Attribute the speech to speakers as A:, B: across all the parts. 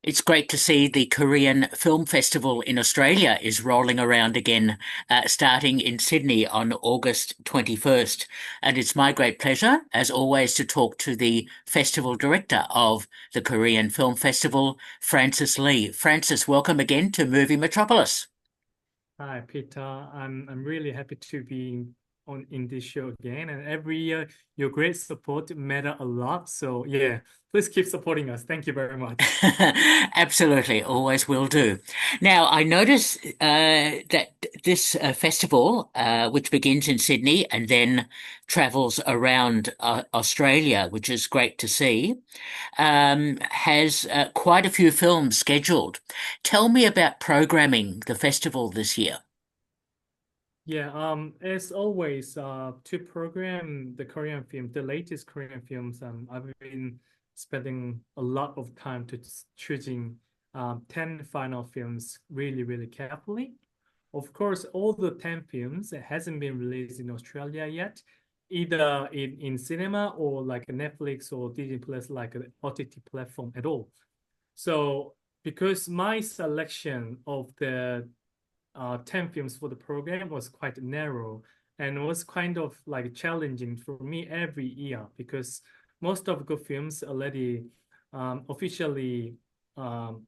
A: It's great to see the Korean Film Festival in Australia is rolling around again, starting in Sydney on August 21st. And it's my great pleasure, as always, to talk to the festival director of the Korean Film Festival, Francis Lee. Francis, welcome again to Movie Metropolis.
B: Hi, Peter. I'm really happy to be on in this show again. And every year, your great support matter a lot. So yeah, please keep supporting us. Thank you very much.
A: Absolutely, always will do. Now, I notice that this festival, which begins in Sydney and then travels around Australia, which is great to see, has quite a few films scheduled. Tell me about programming the festival this year.
B: Yeah, as always, to program the Korean film, the latest Korean films, I've been spending a lot of time to choosing 10 final films really carefully. Of course, all the 10 films hasn't been released in Australia yet, either in cinema or like a Netflix or Disney Plus, like an OTT platform at all. So because my selection of the 10 films for the program was quite narrow and was kind of like challenging for me every year because most of the films already officially um,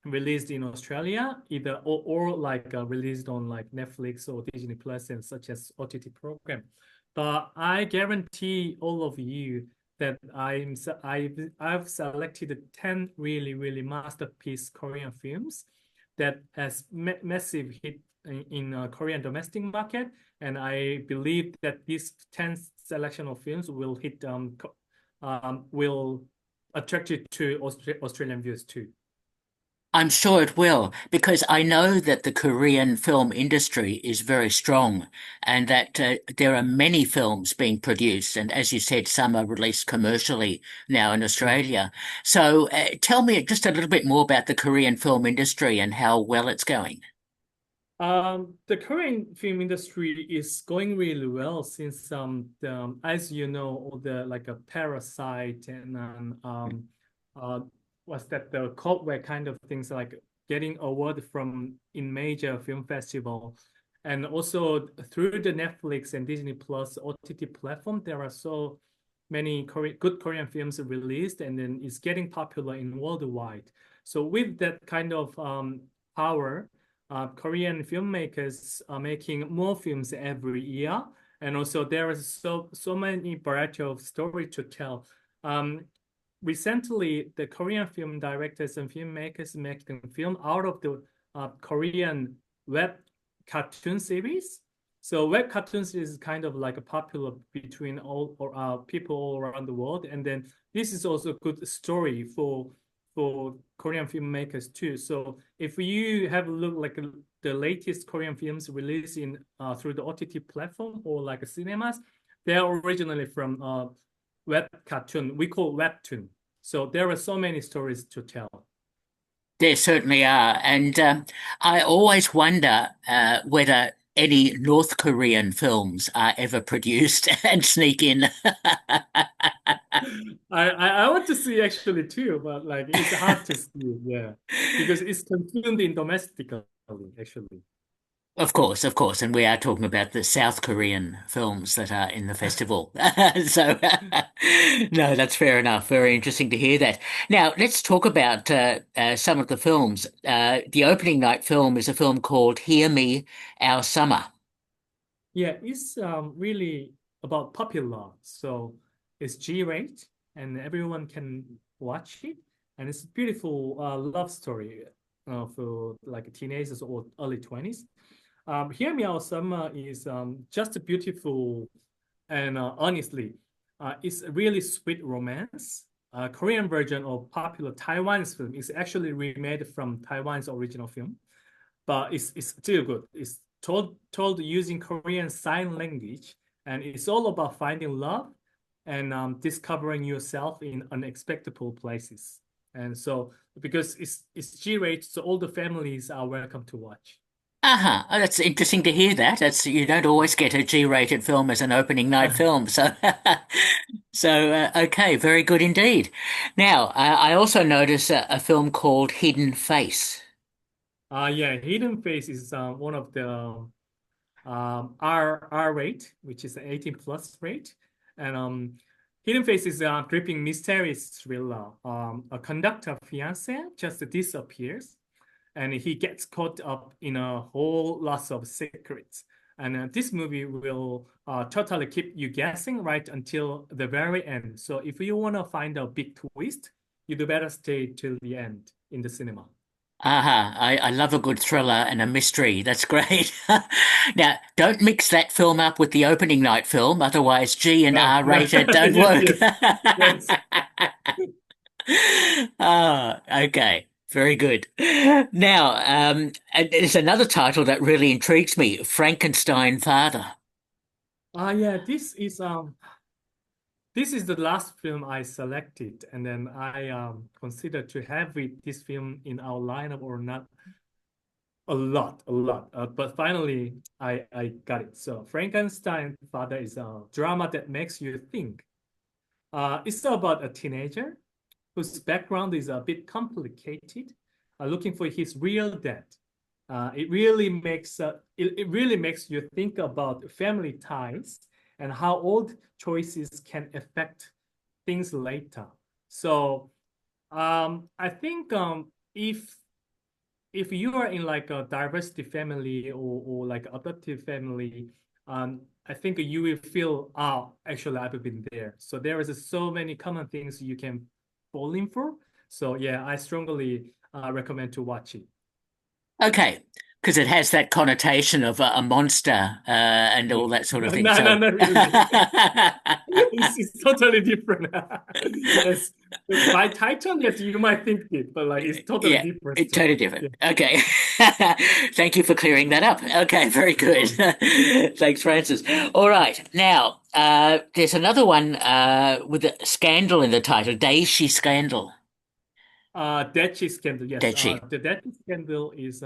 B: released in Australia, either or like released on like Netflix or Disney Plus and such as OTT program. But I guarantee all of you that I've selected 10 really masterpiece Korean films that has massive hit in Korean domestic market, and I believe that this 10 selection of films will hit will attract you to Australian viewers too.
A: I'm sure it will, because I know that the Korean film industry is very strong and that there are many films being produced. And as you said, some are released commercially now in
B: Yeah.
A: Australia. So tell me just a little bit more about the Korean film industry and how well it's going.
B: The Korean film industry is going really well since as you know, all the like a Parasite and uh what's that, the cultware kind of things like getting award from in major film festival. And also through the Netflix and Disney Plus OTT platform, there are so many good Korean films released and then it's getting popular in worldwide. So with that kind of power, Korean filmmakers are making more films every year, and also there is so many variety of story to tell. Um, Recently, the Korean film directors and filmmakers making film out of the Korean web cartoon series. So web cartoons is kind of like a popular between all or people all around the world, and then this is also a good story for Korean filmmakers too. So if you have a look like the latest Korean films released in through the OTT platform or like cinemas, they are originally from web cartoon. We call webtoon. So there are so many stories to tell.
A: There certainly are. And I always wonder whether any North Korean films are ever produced and sneak in.
B: I want to see actually too, but like it's hard to see, yeah, because it's consumed in domestically actually.
A: Of course, and we are talking about the South Korean films that are in the festival. So, no, that's fair enough. Very interesting to hear that. Now, let's talk about some of the films. The opening night film is a film called Hear Me, Our Summer.
B: Yeah, it's really about popular. So it's G-rate and everyone can watch it. And it's a beautiful love story for like teenagers or early 20s. Hear Me Out Summer is just a beautiful and honestly, it's a really sweet romance. Korean version of popular Taiwanese film is actually remade from Taiwan's original film, but it's still good. It's told using Korean sign language, and it's all about finding love and discovering yourself in unexpected places. And so because it's G-rated, so all the families are welcome to watch.
A: Uh-huh. Oh, that's interesting to hear that. That's you don't always get a G-rated film as an opening night film. So okay, very good indeed. Now, I also notice a film called Hidden Face.
B: Yeah, Hidden Face is one of the R rate, which is an 18 plus rate, and Hidden Face is a gripping mysterious thriller. A conductor fiance just disappears, and he gets caught up in a whole lot of secrets. And this movie will totally keep you guessing right until the very end. So if you want to find a big twist, you do better stay till the end in the cinema.
A: Aha, I love a good thriller and a mystery. That's great. Now, don't mix that film up with the opening night film, otherwise G and
B: No,
A: R
B: no,
A: rated don't
B: yes,
A: work.
B: yes, yes.
A: Ah, okay. Very good. Now, and there's another title that really intrigues me, Frankenstein Father.
B: Yeah, this is the last film I selected, and then I consider to have this film in our lineup or not a lot. But finally, I got it. So Frankenstein Father is a drama that makes you think. It's about a teenager whose background is a bit complicated, looking for his real dad. It really makes you think about family ties and how old choices can affect things later. So I think if you are in like a diversity family or like adoptive family, I think you will feel, oh, actually I've been there. So there is so many common things you can fall in for. So yeah, I strongly recommend to watch it.
A: Okay, because it has that connotation of a monster and all that sort of
B: No,
A: thing.
B: no, no,
A: So,
B: not really. It's totally different. Yes, by title, yes, you might think it, but like it's totally
A: yeah,
B: different
A: it's
B: story.
A: totally different.
B: Yeah,
A: Okay. Thank you for clearing that up. Okay, very
B: no
A: good.
B: problem.
A: Thanks, Francis. All right. Now, there's another one with a scandal in the title, Daishi Scandal.
B: Deadchi scandal, yes.
A: Daishi.
B: The Deadchi scandal is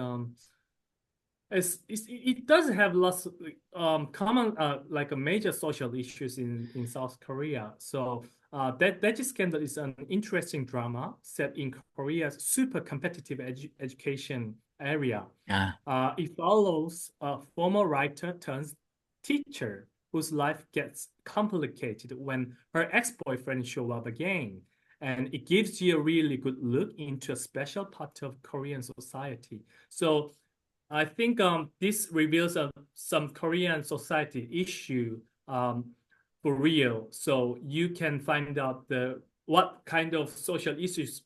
B: it does have lots of common like a major social issues in South Korea. So that scandal is an interesting drama set in Korea's super competitive education area.
A: Uh,
B: It follows a former writer turns teacher whose life gets complicated when her ex-boyfriend show up again. And it gives you a really good look into a special part of Korean society. So I think this reveals some Korean society issue for real. So you can find out the what kind of social issues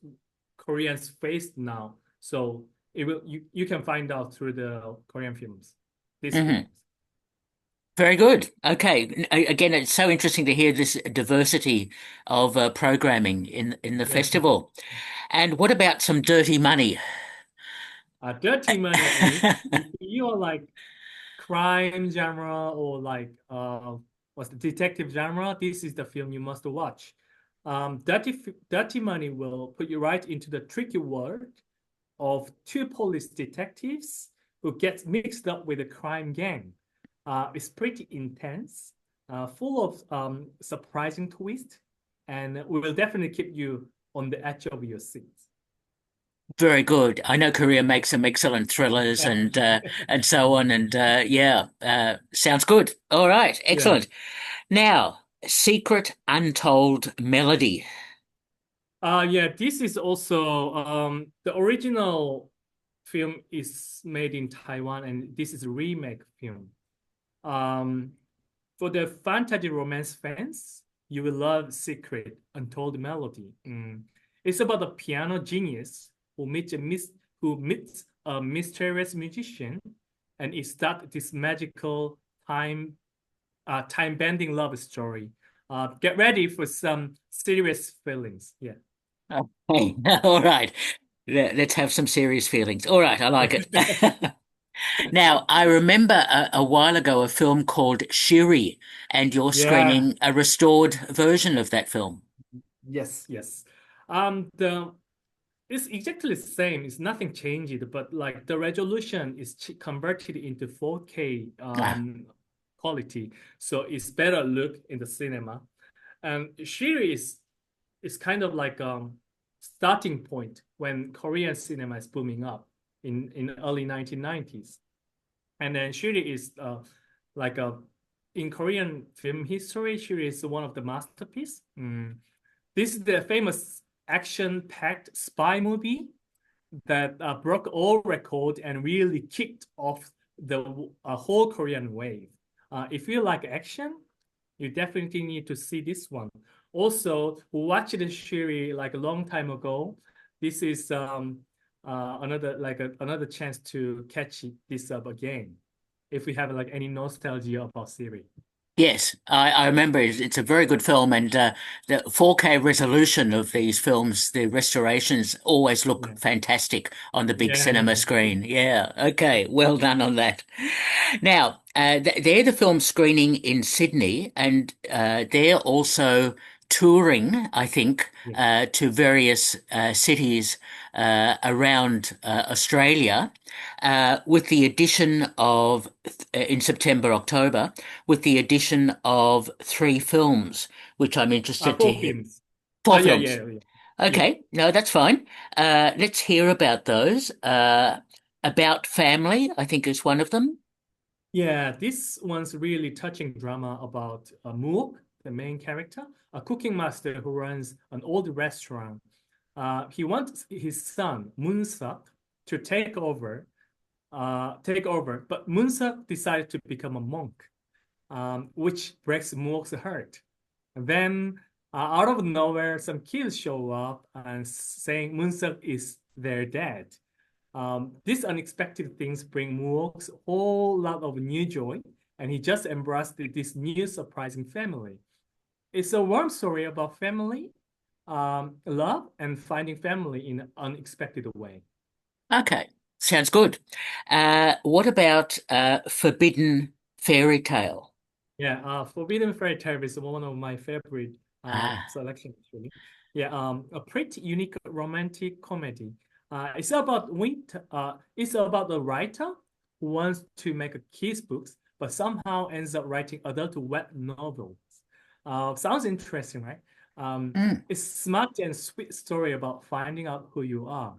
B: Koreans face now. So you can find out through the Korean films, these
A: mhm.
B: films.
A: Very good. Okay. Again, it's so interesting to hear this diversity of programming in the
B: Yeah.
A: festival. And what about some dirty money?
B: Dirty Money if you're like crime genre or like what's the detective genre, this is the film you must watch. Dirty Money will put you right into the tricky world of two police detectives who get mixed up with a crime gang. It's pretty intense, full of surprising twists, and will definitely keep you on the edge of your seats.
A: Very good. I know Korea makes some excellent thrillers and so on. And yeah, sounds good. All right,
B: Yeah.
A: excellent. Now, Secret Untold Melody.
B: Yeah, this is also the original film is made in Taiwan, and this is a remake film. Um, for the fantasy romance fans, you will love Secret Untold Melody. It's about a piano genius who meets a mysterious musician, and it starts this magical time bending love story. Get ready for some serious feelings. Yeah.
A: Okay, all right. Let's have some serious feelings. All right, I like it. Now, I remember a while ago a film called Shiri, and you're
B: Yeah.
A: screening a restored version of that film.
B: Yes. Yes. The It's exactly the same. It's nothing changed, but like the resolution is converted into 4K
A: Ah,
B: quality, so it's better look in the cinema. And Shiri is kind of like starting point when Korean cinema is booming up in early 1990s. And then Shiri is like a in Korean film history, Shiri is one of the masterpiece. This is the famous action-packed spy movie that broke all record and really kicked off the whole Korean wave. If you like action, you definitely need to see this one. Also, who watched the Shiri like a long time ago. This is another chance to catch this up again. If we have like any nostalgia about Siri.
A: yes, I remember it's a very good film, and the 4K resolution of these films, the restorations always look
B: Yeah,
A: fantastic on the big
B: yeah, yeah.
A: cinema screen. Yeah, okay, well done on that. Now, they're the film screening in Sydney, and they're also touring, I think,
B: Yeah.
A: to various cities around Australia, with the addition of, in September, October, with the addition of three films, which I'm interested to
B: Four
A: hear.
B: films.
A: Four
B: Yeah,
A: films.
B: yeah, yeah, yeah.
A: Okay, no, that's fine. Let's hear about those. About Family, I think is one of them.
B: Yeah, this one's really touching drama about Mook, the main character, a cooking master who runs an old restaurant. He wants his son, Moonsuk, to take over, but Moonsuk decided to become a monk, which breaks Mook's heart. And then, out of nowhere, some kids show up and saying Moonsuk is their dad. These unexpected things bring Muok's whole lot of new joy, and he just embraced this new surprising family. It's a warm story about family, love, and finding family in an unexpected way.
A: Okay, sounds good. What about Forbidden Fairy Tale?
B: Yeah, Forbidden Fairy Tale is one of my favorite
A: Ah,
B: selections, actually. Yeah, a pretty unique romantic comedy. It's about a writer who wants to make a kids books, but somehow ends up writing adult web novels. Sounds interesting, right? Um,
A: mm.
B: it's smart and sweet story about finding out who you are.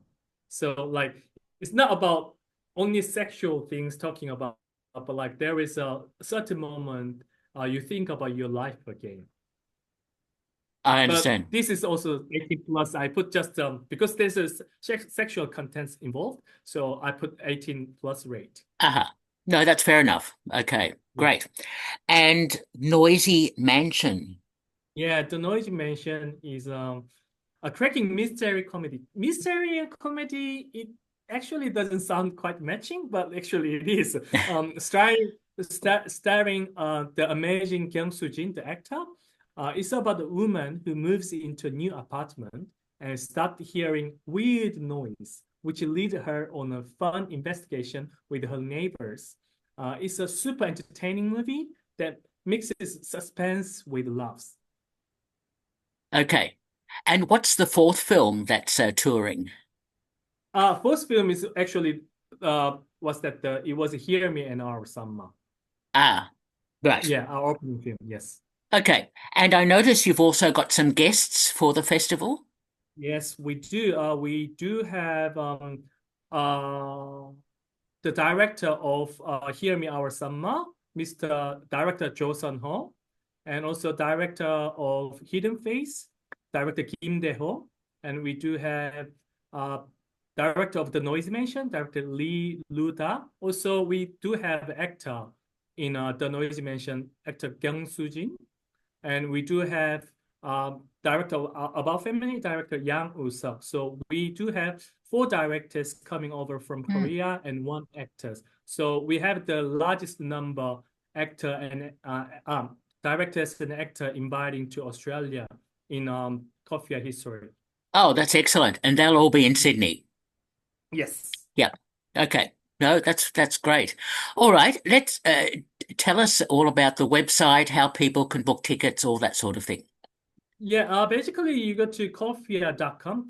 B: So like, it's not about only sexual things talking about, but like there is a certain moment you think about your life again.
A: I
B: But
A: understand.
B: this is also 18 plus. I put just because there's a sexual contents involved, so I put 18 plus rate.
A: Aha. No, that's fair enough. Okay,
B: Yeah.
A: great. And Noisy Mansion.
B: Yeah, the noise you mentioned is a cracking mystery comedy. Mystery and comedy, it actually doesn't sound quite matching, but actually it is. Starring the amazing Kyung Soo Jin, the actor. It's about a woman who moves into a new apartment and start hearing weird noise, which lead her on a fun investigation with her neighbors. It's a super entertaining movie that mixes suspense with laughs.
A: Okay. And what's the fourth film that's touring?
B: First film is actually was that it was Hear Me and Our Summer.
A: Ah, right.
B: Yeah, our opening film. Yes,
A: Okay. And I notice you've also got some guests for the festival.
B: yes, we do. We do have uh the director of Hear Me Our Summer, Mr. Director Jo Sun Ho, and also director of Hidden Face, director Kim Dae Ho, and we do have uh, director of The Noise Mansion, director Lee Lu Da. Also, we do have actor in The Noise Mansion, actor Kyung Soo Jin, and we do have director of About Family, director Yang Woo-suk. So we do have four directors coming over from
A: Hmm.
B: Korea and one actor. So we have the largest number actor and directors and actor inviting to Australia in KOFFIA history.
A: Oh, that's excellent. And they'll all be in Sydney.
B: Yes.
A: Yeah. Okay. No, that's great. All right. Let's tell us all about the website, how people can book tickets, all that sort of thing.
B: Yeah, basically you go to koffia.com,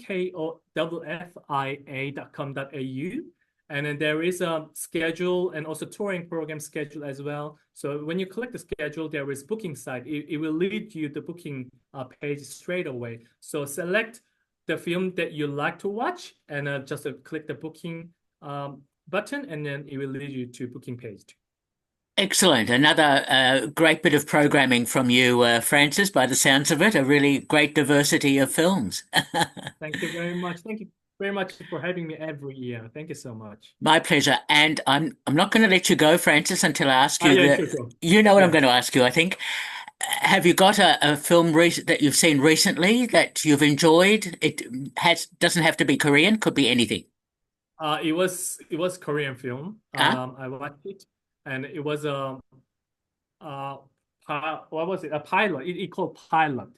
B: KOFFIA.com.au, and then there is a schedule and also touring program schedule as well. So when you click the schedule, there is booking site. It will lead you the booking page straight away. So select the film that you like to watch and just click the booking button, and then it will lead you to booking page.
A: Excellent. Another great bit of programming from you, Francis, by the sounds of it. A really great diversity of films.
B: Thank you very much. Thank you very much for having me every year. Thank you so much.
A: My pleasure. And I'm not going to let you go, Francis, until I ask you
B: Yeah,
A: the.
B: sure, sure.
A: You know what I'm
B: Yeah.
A: going to ask you, I think. Have you got a film that you've seen recently that you've enjoyed? It has doesn't have to be Korean, could be anything.
B: It was Korean film.
A: Ah,
B: I watched it, and it was uh what was it? A pilot. It called Pilot.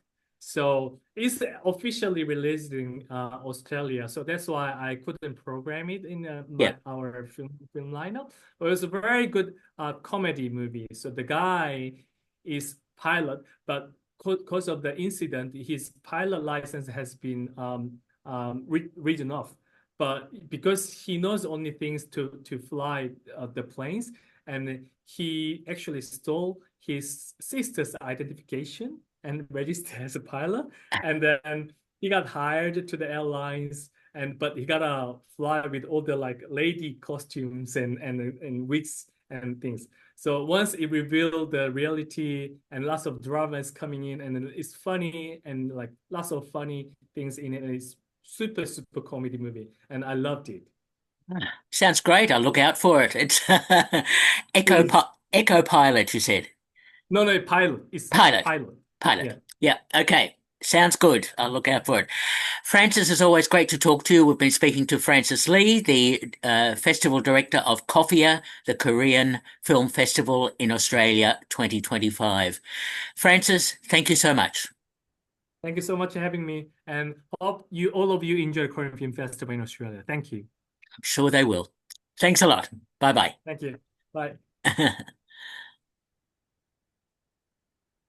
B: So it's officially released in Australia. So that's why I couldn't program it in
A: yeah.
B: my our film lineup. But it was a very good comedy movie. So the guy is pilot, but because of the incident, his pilot license has been written off. But because he knows only things to fly the planes, and he actually stole his sister's identification and registered as a pilot, and then he got hired to the airlines, and but he gotta fly with all the like lady costumes and wigs and things. So once it revealed the reality and lots of drama is coming in, and then it's funny and like lots of funny things in it, and it's super comedy movie, and I loved it.
A: Sounds great. I'll look out for it. It's
B: Please.
A: Echo Pilot, you said.
B: No, no, pilot. It's
A: Pilot.
B: pilot.
A: Pilot.
B: Yeah.
A: Yeah. Okay. Sounds good. I'll look out for it. Francis, it's always great to talk to you. We've been speaking to Francis Lee, the festival director of KOFFIA, the Korean Film Festival in Australia 2025. Francis, thank you so much.
B: Thank you so much for having me, and hope you all of you enjoy the Korean Film Festival in Australia. Thank you.
A: I'm sure they will. Thanks a lot. Bye
B: Thank you. Bye.
A: bye.